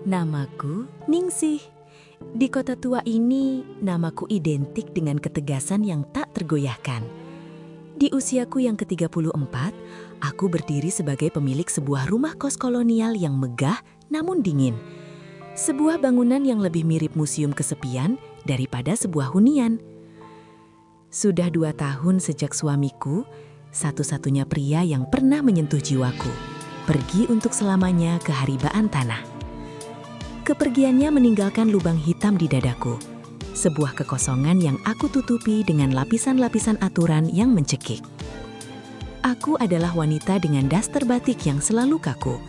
Namaku Ningsih. Di kota tua ini, namaku identik dengan ketegasan yang tak tergoyahkan. Di usiaku yang ke-34, aku berdiri sebagai pemilik sebuah rumah kos kolonial yang megah namun dingin. Sebuah bangunan yang lebih mirip museum kesepian daripada sebuah hunian. Sudah 2 tahun sejak suamiku, satu-satunya pria yang pernah menyentuh jiwaku, pergi untuk selamanya ke haribaan tanah. Kepergiannya meninggalkan lubang hitam di dadaku, sebuah kekosongan yang aku tutupi dengan lapisan-lapisan aturan yang mencekik. Aku adalah wanita dengan daster batik yang selalu kaku,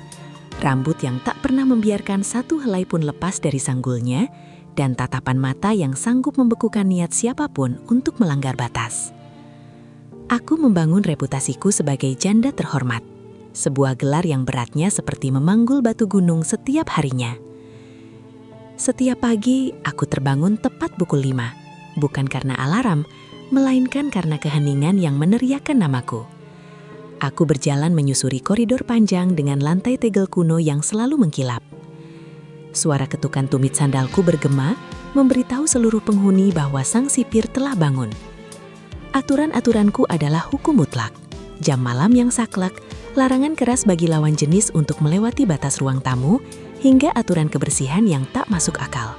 rambut yang tak pernah membiarkan satu helai pun lepas dari sanggulnya, dan tatapan mata yang sanggup membekukan niat siapapun untuk melanggar batas. Aku membangun reputasiku sebagai janda terhormat, sebuah gelar yang beratnya seperti memanggul batu gunung setiap harinya. Setiap pagi, aku terbangun tepat pukul 5, bukan karena alarm, melainkan karena keheningan yang meneriakkan namaku. Aku berjalan menyusuri koridor panjang dengan lantai tegel kuno yang selalu mengkilap. Suara ketukan tumit sandalku bergema, memberitahu seluruh penghuni bahwa sang sipir telah bangun. Aturan-aturanku adalah hukum mutlak, jam malam yang saklek, larangan keras bagi lawan jenis untuk melewati batas ruang tamu, hingga aturan kebersihan yang tak masuk akal.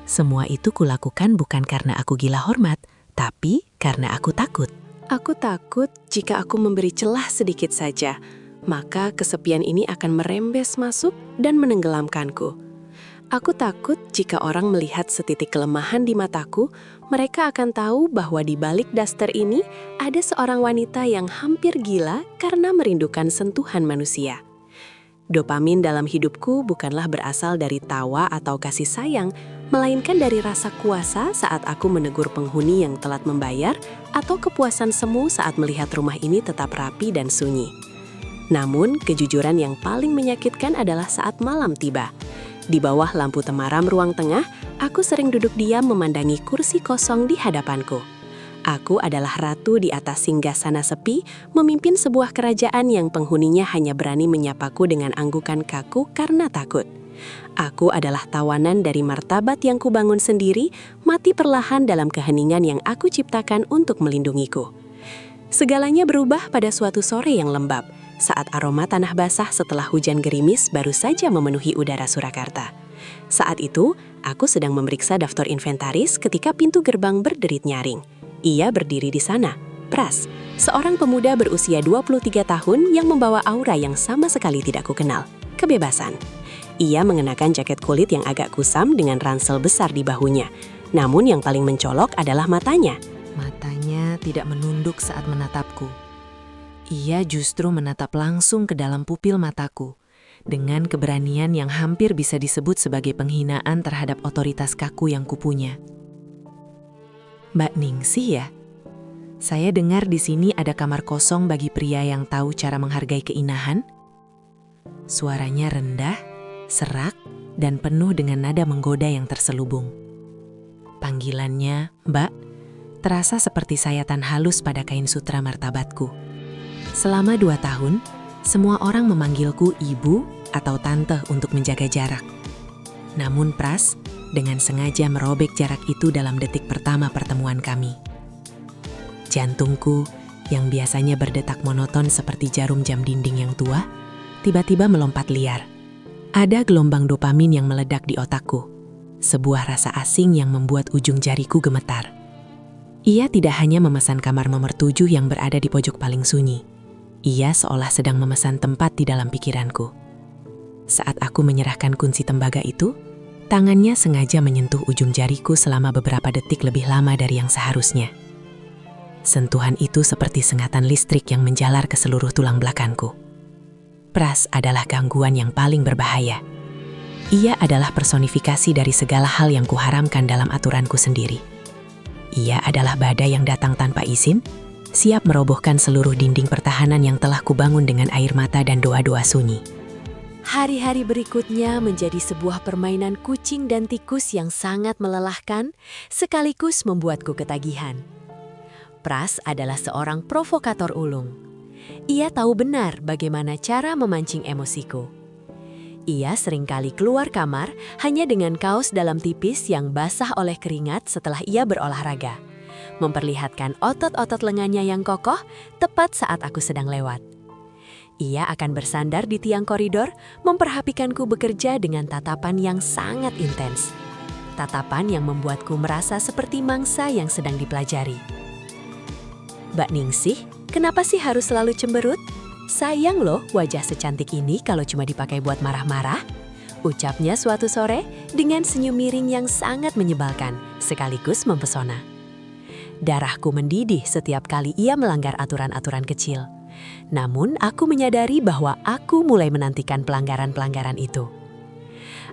Semua itu kulakukan bukan karena aku gila hormat, tapi karena aku takut. Aku takut jika aku memberi celah sedikit saja, maka kesepian ini akan merembes masuk dan menenggelamkanku. Aku takut jika orang melihat setitik kelemahan di mataku, mereka akan tahu bahwa di balik daster ini ada seorang wanita yang hampir gila karena merindukan sentuhan manusia. Dopamin dalam hidupku bukanlah berasal dari tawa atau kasih sayang, melainkan dari rasa kuasa saat aku menegur penghuni yang telat membayar atau kepuasan semu saat melihat rumah ini tetap rapi dan sunyi. Namun, kejujuran yang paling menyakitkan adalah saat malam tiba. Di bawah lampu temaram ruang tengah, aku sering duduk diam memandangi kursi kosong di hadapanku. Aku adalah ratu di atas singgasana sepi, memimpin sebuah kerajaan yang penghuninya hanya berani menyapaku dengan anggukan kaku karena takut. Aku adalah tawanan dari martabat yang kubangun sendiri, mati perlahan dalam keheningan yang aku ciptakan untuk melindungiku. Segalanya berubah pada suatu sore yang lembab, saat aroma tanah basah setelah hujan gerimis baru saja memenuhi udara Surakarta. Saat itu, aku sedang memeriksa daftar inventaris ketika pintu gerbang berderit nyaring. Ia berdiri di sana, Pras, seorang pemuda berusia 23 tahun yang membawa aura yang sama sekali tidak kukenal, kebebasan. Ia mengenakan jaket kulit yang agak kusam dengan ransel besar di bahunya. Namun yang paling mencolok adalah matanya. Matanya tidak menunduk saat menatapku. Ia justru menatap langsung ke dalam pupil mataku, dengan keberanian yang hampir bisa disebut sebagai penghinaan terhadap otoritas kaku yang kupunya. Mbak Ningsih ya? Saya dengar di sini ada kamar kosong bagi pria yang tahu cara menghargai keinahan. Suaranya rendah, serak, dan penuh dengan nada menggoda yang terselubung. Panggilannya, Mbak, terasa seperti sayatan halus pada kain sutra martabatku. Selama 2 tahun, semua orang memanggilku ibu atau tante untuk menjaga jarak. Namun Pras dengan sengaja merobek jarak itu dalam detik pertama pertemuan kami. Jantungku, yang biasanya berdetak monoton seperti jarum jam dinding yang tua, tiba-tiba melompat liar. Ada gelombang dopamin yang meledak di otakku, sebuah rasa asing yang membuat ujung jariku gemetar. Ia tidak hanya memesan kamar nomor 7 yang berada di pojok paling sunyi. Ia seolah sedang memesan tempat di dalam pikiranku. Saat aku menyerahkan kunci tembaga itu, tangannya sengaja menyentuh ujung jariku selama beberapa detik lebih lama dari yang seharusnya. Sentuhan itu seperti sengatan listrik yang menjalar ke seluruh tulang belakangku. Pras adalah gangguan yang paling berbahaya. Ia adalah personifikasi dari segala hal yang kuharamkan dalam aturanku sendiri. Ia adalah badai yang datang tanpa izin, siap merobohkan seluruh dinding pertahanan yang telah kubangun dengan air mata dan doa-doa sunyi. Hari-hari berikutnya menjadi sebuah permainan kucing dan tikus yang sangat melelahkan, sekaligus membuatku ketagihan. Pras adalah seorang provokator ulung. Ia tahu benar bagaimana cara memancing emosiku. Ia seringkali keluar kamar hanya dengan kaos dalam tipis yang basah oleh keringat setelah ia berolahraga, memperlihatkan otot-otot lengannya yang kokoh tepat saat aku sedang lewat. Ia akan bersandar di tiang koridor, memperhatikanku bekerja dengan tatapan yang sangat intens. Tatapan yang membuatku merasa seperti mangsa yang sedang dipelajari. "Mbak Ningsih, kenapa sih harus selalu cemberut? Sayang loh wajah secantik ini kalau cuma dipakai buat marah-marah," ucapnya suatu sore dengan senyum miring yang sangat menyebalkan, sekaligus mempesona. Darahku mendidih setiap kali ia melanggar aturan-aturan kecil. Namun aku menyadari bahwa aku mulai menantikan pelanggaran-pelanggaran itu.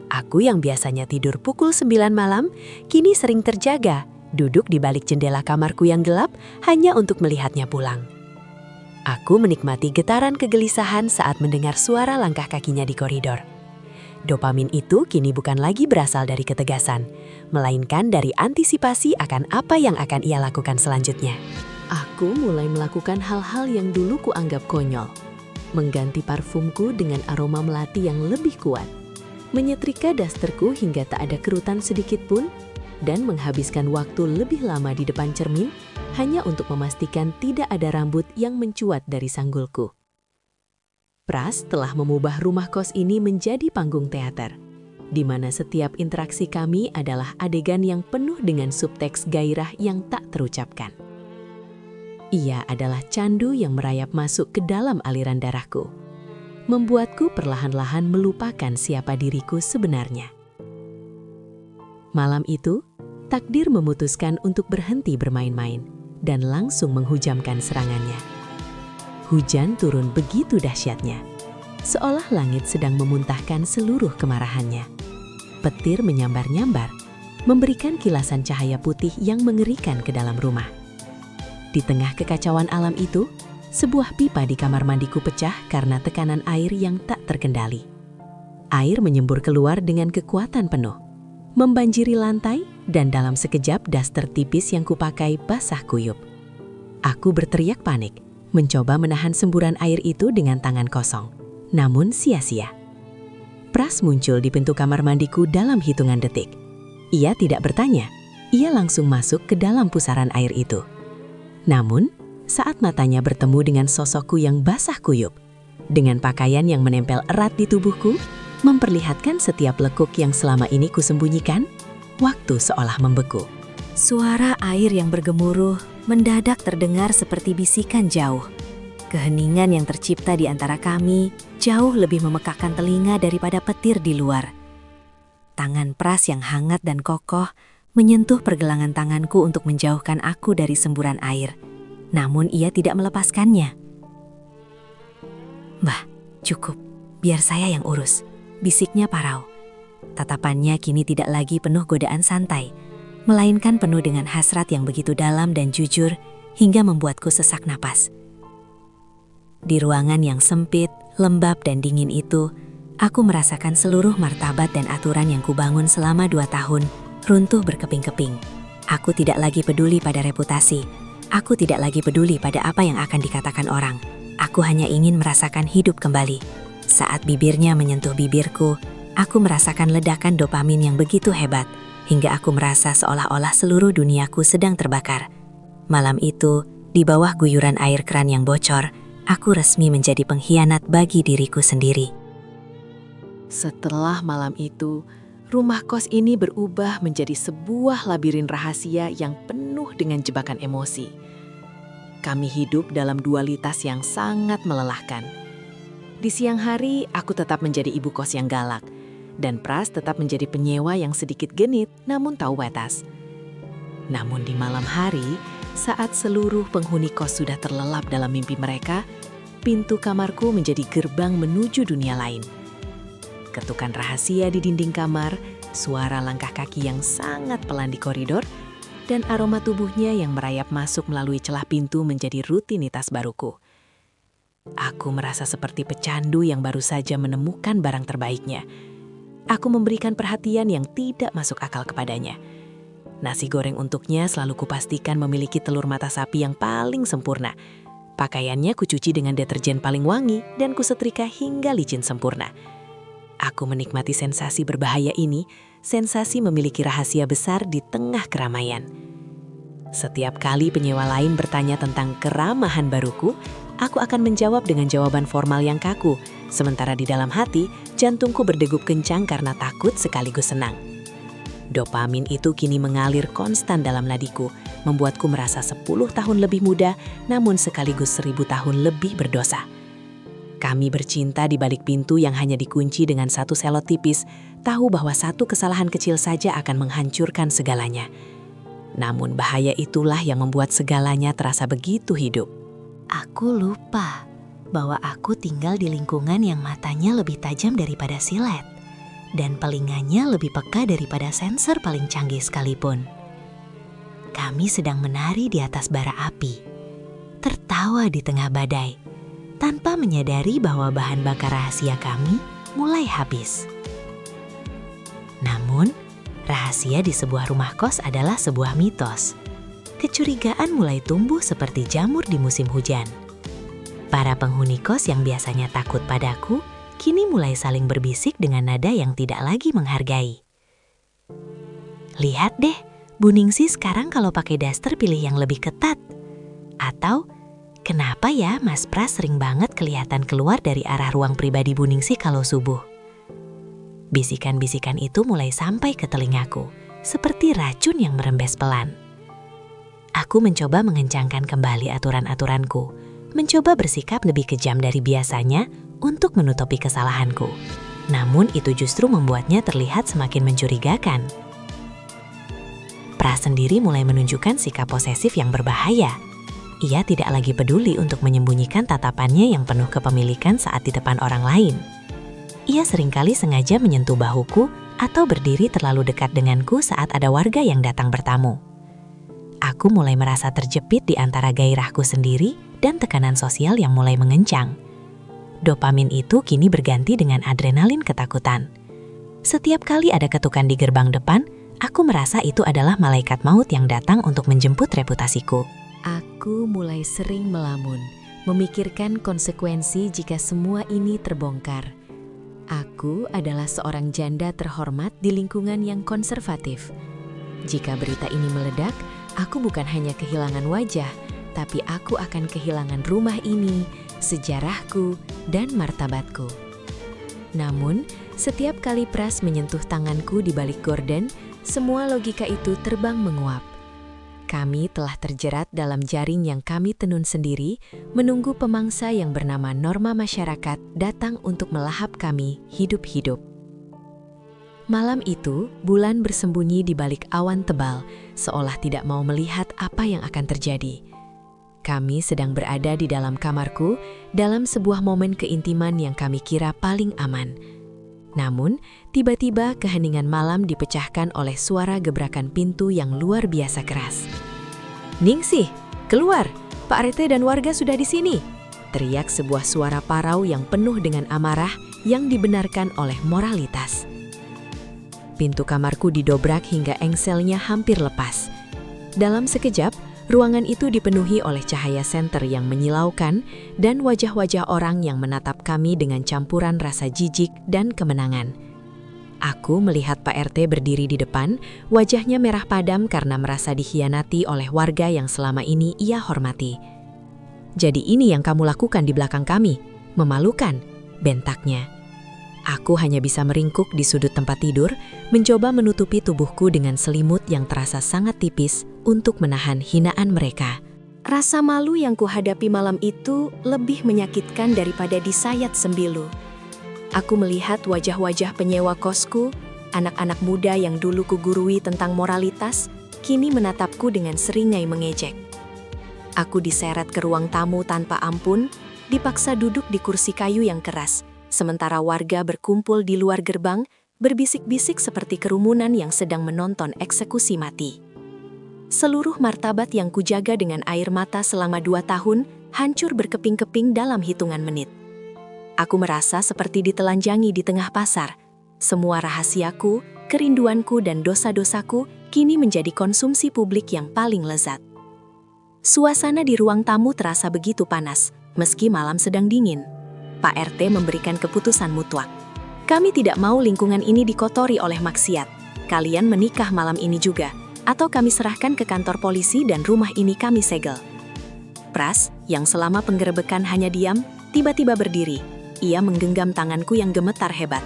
Aku yang biasanya tidur pukul 9 malam, kini sering terjaga, duduk di balik jendela kamarku yang gelap hanya untuk melihatnya pulang. Aku menikmati getaran kegelisahan saat mendengar suara langkah kakinya di koridor. Dopamin itu kini bukan lagi berasal dari ketegasan, melainkan dari antisipasi akan apa yang akan ia lakukan selanjutnya. Aku mulai melakukan hal-hal yang dulu kuanggap konyol. Mengganti parfumku dengan aroma melati yang lebih kuat, menyetrika dasterku hingga tak ada kerutan sedikit pun, dan menghabiskan waktu lebih lama di depan cermin hanya untuk memastikan tidak ada rambut yang mencuat dari sanggulku. Pras telah mengubah rumah kos ini menjadi panggung teater, di mana setiap interaksi kami adalah adegan yang penuh dengan subteks gairah yang tak terucapkan. Ia adalah candu yang merayap masuk ke dalam aliran darahku, membuatku perlahan-lahan melupakan siapa diriku sebenarnya. Malam itu, takdir memutuskan untuk berhenti bermain-main dan langsung menghujamkan serangannya. Hujan turun begitu dahsyatnya, seolah langit sedang memuntahkan seluruh kemarahannya. Petir menyambar-nyambar, memberikan kilasan cahaya putih yang mengerikan ke dalam rumah. Di tengah kekacauan alam itu, sebuah pipa di kamar mandiku pecah karena tekanan air yang tak terkendali. Air menyembur keluar dengan kekuatan penuh, membanjiri lantai, dan dalam sekejap daster tipis yang kupakai basah kuyup. Aku berteriak panik, mencoba menahan semburan air itu dengan tangan kosong, namun sia-sia. Pras muncul di pintu kamar mandiku dalam hitungan detik. Ia tidak bertanya, ia langsung masuk ke dalam pusaran air itu. Namun, saat matanya bertemu dengan sosokku yang basah kuyup, dengan pakaian yang menempel erat di tubuhku, memperlihatkan setiap lekuk yang selama ini kusembunyikan, waktu seolah membeku. Suara air yang bergemuruh mendadak terdengar seperti bisikan jauh. Keheningan yang tercipta di antara kami jauh lebih memekakkan telinga daripada petir di luar. Tangan Pras yang hangat dan kokoh menyentuh pergelangan tanganku untuk menjauhkan aku dari semburan air. Namun ia tidak melepaskannya. "Mbah, cukup. Biar saya yang urus," bisiknya parau. Tatapannya kini tidak lagi penuh godaan santai, melainkan penuh dengan hasrat yang begitu dalam dan jujur hingga membuatku sesak napas. Di ruangan yang sempit, lembab dan dingin itu, aku merasakan seluruh martabat dan aturan yang kubangun selama 2 tahun runtuh berkeping-keping. Aku tidak lagi peduli pada reputasi. Aku tidak lagi peduli pada apa yang akan dikatakan orang. Aku hanya ingin merasakan hidup kembali. Saat bibirnya menyentuh bibirku, aku merasakan ledakan dopamin yang begitu hebat, hingga aku merasa seolah-olah seluruh duniaku sedang terbakar. Malam itu, di bawah guyuran air keran yang bocor, aku resmi menjadi pengkhianat bagi diriku sendiri. Setelah malam itu, rumah kos ini berubah menjadi sebuah labirin rahasia yang penuh dengan jebakan emosi. Kami hidup dalam dualitas yang sangat melelahkan. Di siang hari, aku tetap menjadi ibu kos yang galak, dan Pras tetap menjadi penyewa yang sedikit genit namun tahu batas. Namun di malam hari, saat seluruh penghuni kos sudah terlelap dalam mimpi mereka, pintu kamarku menjadi gerbang menuju dunia lain. Ketukan rahasia di dinding kamar, suara langkah kaki yang sangat pelan di koridor, dan aroma tubuhnya yang merayap masuk melalui celah pintu menjadi rutinitas baruku. Aku merasa seperti pecandu yang baru saja menemukan barang terbaiknya. Aku memberikan perhatian yang tidak masuk akal kepadanya. Nasi goreng untuknya selalu kupastikan memiliki telur mata sapi yang paling sempurna. Pakaiannya kucuci dengan deterjen paling wangi dan kusetrika hingga licin sempurna. Aku menikmati sensasi berbahaya ini, sensasi memiliki rahasia besar di tengah keramaian. Setiap kali penyewa lain bertanya tentang keramahan baruku, aku akan menjawab dengan jawaban formal yang kaku, sementara di dalam hati, jantungku berdegup kencang karena takut sekaligus senang. Dopamin itu kini mengalir konstan dalam nadiku, membuatku merasa 10 tahun lebih muda, namun sekaligus 1000 tahun lebih berdosa. Kami bercinta di balik pintu yang hanya dikunci dengan satu selot tipis, tahu bahwa satu kesalahan kecil saja akan menghancurkan segalanya. Namun bahaya itulah yang membuat segalanya terasa begitu hidup. Aku lupa bahwa aku tinggal di lingkungan yang matanya lebih tajam daripada silet dan telingannya lebih peka daripada sensor paling canggih sekalipun. Kami sedang menari di atas bara api, tertawa di tengah badai, tanpa menyadari bahwa bahan bakar rahasia kami mulai habis. Namun, rahasia di sebuah rumah kos adalah sebuah mitos. Kecurigaan mulai tumbuh seperti jamur di musim hujan. Para penghuni kos yang biasanya takut padaku, kini mulai saling berbisik dengan nada yang tidak lagi menghargai. Lihat deh, Bu Ningsih sekarang kalau pakai daster pilih yang lebih ketat. Atau, kenapa ya Mas Pras sering banget kelihatan keluar dari arah ruang pribadi Bu Ningsih kalau subuh? Bisikan-bisikan itu mulai sampai ke telingaku, seperti racun yang merembes pelan. Aku mencoba mengencangkan kembali aturan-aturanku, mencoba bersikap lebih kejam dari biasanya untuk menutupi kesalahanku. Namun itu justru membuatnya terlihat semakin mencurigakan. Pras sendiri mulai menunjukkan sikap posesif yang berbahaya. Ia tidak lagi peduli untuk menyembunyikan tatapannya yang penuh kepemilikan saat di depan orang lain. Ia seringkali sengaja menyentuh bahuku atau berdiri terlalu dekat denganku saat ada warga yang datang bertamu. Aku mulai merasa terjepit di antara gairahku sendiri dan tekanan sosial yang mulai mengencang. Dopamin itu kini berganti dengan adrenalin ketakutan. Setiap kali ada ketukan di gerbang depan, aku merasa itu adalah malaikat maut yang datang untuk menjemput reputasiku. Aku mulai sering melamun, memikirkan konsekuensi jika semua ini terbongkar. Aku adalah seorang janda terhormat di lingkungan yang konservatif. Jika berita ini meledak, aku bukan hanya kehilangan wajah, tapi aku akan kehilangan rumah ini, sejarahku, dan martabatku. Namun, setiap kali Pras menyentuh tanganku di balik gorden, semua logika itu terbang menguap. Kami telah terjerat dalam jaring yang kami tenun sendiri, menunggu pemangsa yang bernama norma masyarakat datang untuk melahap kami hidup-hidup. Malam itu, bulan bersembunyi di balik awan tebal, seolah tidak mau melihat apa yang akan terjadi. Kami sedang berada di dalam kamarku, dalam sebuah momen keintiman yang kami kira paling aman. Namun, tiba-tiba keheningan malam dipecahkan oleh suara gebrakan pintu yang luar biasa keras. "Ningsih, keluar! Pak RT dan warga sudah di sini!" teriak sebuah suara parau yang penuh dengan amarah yang dibenarkan oleh moralitas. Pintu kamarku didobrak hingga engselnya hampir lepas. Dalam sekejap, ruangan itu dipenuhi oleh cahaya senter yang menyilaukan dan wajah-wajah orang yang menatap kami dengan campuran rasa jijik dan kemenangan. Aku melihat Pak RT berdiri di depan, wajahnya merah padam karena merasa dikhianati oleh warga yang selama ini ia hormati. "Jadi ini yang kamu lakukan di belakang kami? Memalukan," bentaknya. Aku hanya bisa meringkuk di sudut tempat tidur, mencoba menutupi tubuhku dengan selimut yang terasa sangat tipis untuk menahan hinaan mereka. Rasa malu yang kuhadapi malam itu lebih menyakitkan daripada disayat sembilu. Aku melihat wajah-wajah penyewa kosku, anak-anak muda yang dulu kugurui tentang moralitas, kini menatapku dengan seringai mengejek. Aku diseret ke ruang tamu tanpa ampun, dipaksa duduk di kursi kayu yang keras, sementara warga berkumpul di luar gerbang, berbisik-bisik seperti kerumunan yang sedang menonton eksekusi mati. Seluruh martabat yang kujaga dengan air mata selama 2 tahun, hancur berkeping-keping dalam hitungan menit. Aku merasa seperti ditelanjangi di tengah pasar. Semua rahasiaku, kerinduanku dan dosa-dosaku kini menjadi konsumsi publik yang paling lezat. Suasana di ruang tamu terasa begitu panas, meski malam sedang dingin. Pak RT memberikan keputusan mutlak. Kami tidak mau lingkungan ini dikotori oleh maksiat. Kalian menikah malam ini juga, atau kami serahkan ke kantor polisi dan rumah ini kami segel. Pras, yang selama penggerebekan hanya diam, tiba-tiba berdiri. Ia menggenggam tanganku yang gemetar hebat.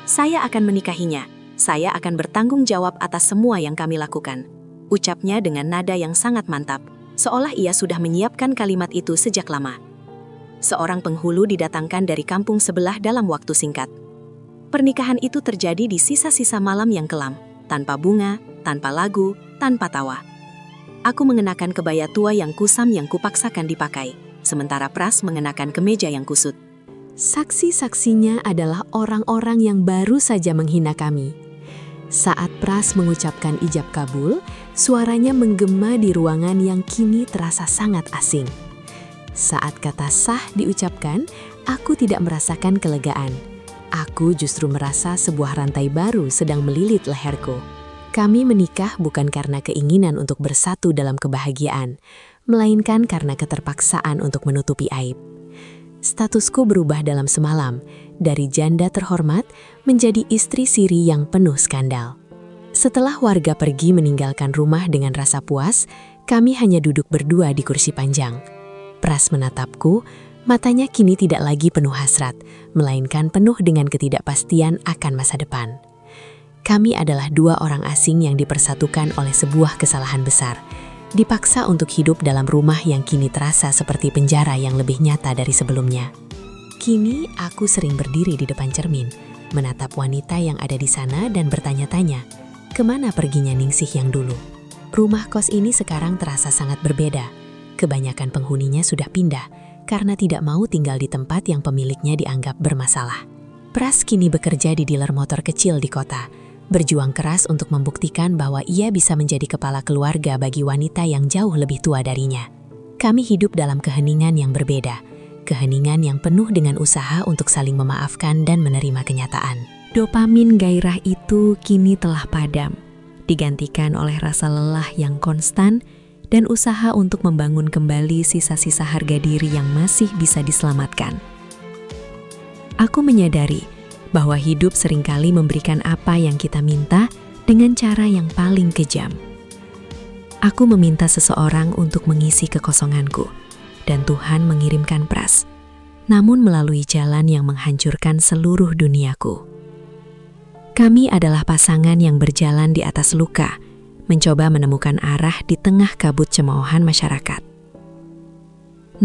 Saya akan menikahinya. Saya akan bertanggung jawab atas semua yang kami lakukan. Ucapnya dengan nada yang sangat mantap, seolah ia sudah menyiapkan kalimat itu sejak lama. Seorang penghulu didatangkan dari kampung sebelah dalam waktu singkat. Pernikahan itu terjadi di sisa-sisa malam yang kelam, tanpa bunga, tanpa lagu, tanpa tawa. Aku mengenakan kebaya tua yang kusam yang kupaksakan dipakai, sementara Pras mengenakan kemeja yang kusut. Saksi-saksinya adalah orang-orang yang baru saja menghina kami. Saat Pras mengucapkan ijab kabul, suaranya menggema di ruangan yang kini terasa sangat asing. Saat kata sah diucapkan, aku tidak merasakan kelegaan. Aku justru merasa sebuah rantai baru sedang melilit leherku. Kami menikah bukan karena keinginan untuk bersatu dalam kebahagiaan, melainkan karena keterpaksaan untuk menutupi aib. Statusku berubah dalam semalam, dari janda terhormat menjadi istri siri yang penuh skandal. Setelah warga pergi meninggalkan rumah dengan rasa puas, kami hanya duduk berdua di kursi panjang. Pras menatapku, matanya kini tidak lagi penuh hasrat, melainkan penuh dengan ketidakpastian akan masa depan. Kami adalah dua orang asing yang dipersatukan oleh sebuah kesalahan besar. Dipaksa untuk hidup dalam rumah yang kini terasa seperti penjara yang lebih nyata dari sebelumnya. Kini aku sering berdiri di depan cermin, menatap wanita yang ada di sana dan bertanya-tanya, kemana perginya Ningsih yang dulu? Rumah kos ini sekarang terasa sangat berbeda. Kebanyakan penghuninya sudah pindah, karena tidak mau tinggal di tempat yang pemiliknya dianggap bermasalah. Pras kini bekerja di dealer motor kecil di kota, berjuang keras untuk membuktikan bahwa ia bisa menjadi kepala keluarga bagi wanita yang jauh lebih tua darinya. Kami hidup dalam keheningan yang berbeda, keheningan yang penuh dengan usaha untuk saling memaafkan dan menerima kenyataan. Dopamin gairah itu kini telah padam, digantikan oleh rasa lelah yang konstan dan usaha untuk membangun kembali sisa-sisa harga diri yang masih bisa diselamatkan. Aku menyadari bahwa hidup seringkali memberikan apa yang kita minta dengan cara yang paling kejam. Aku meminta seseorang untuk mengisi kekosonganku, dan Tuhan mengirimkan Pras, namun melalui jalan yang menghancurkan seluruh duniaku. Kami adalah pasangan yang berjalan di atas luka, mencoba menemukan arah di tengah kabut cemoohan masyarakat.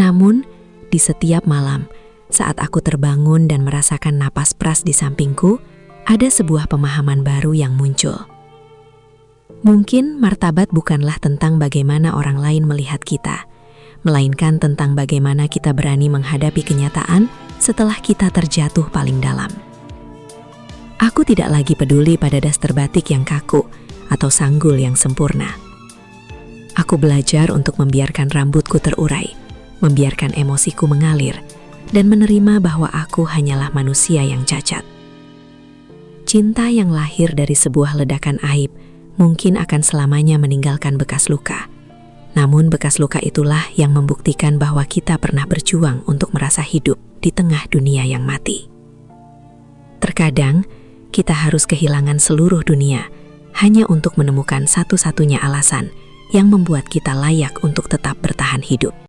Namun, di setiap malam, saat aku terbangun dan merasakan napas Pras di sampingku, ada sebuah pemahaman baru yang muncul. Mungkin martabat bukanlah tentang bagaimana orang lain melihat kita, melainkan tentang bagaimana kita berani menghadapi kenyataan setelah kita terjatuh paling dalam. Aku tidak lagi peduli pada daster batik yang kaku atau sanggul yang sempurna. Aku belajar untuk membiarkan rambutku terurai, membiarkan emosiku mengalir, dan menerima bahwa aku hanyalah manusia yang cacat. Cinta yang lahir dari sebuah ledakan aib mungkin akan selamanya meninggalkan bekas luka. Namun bekas luka itulah yang membuktikan bahwa kita pernah berjuang untuk merasa hidup di tengah dunia yang mati. Terkadang, kita harus kehilangan seluruh dunia hanya untuk menemukan satu-satunya alasan yang membuat kita layak untuk tetap bertahan hidup.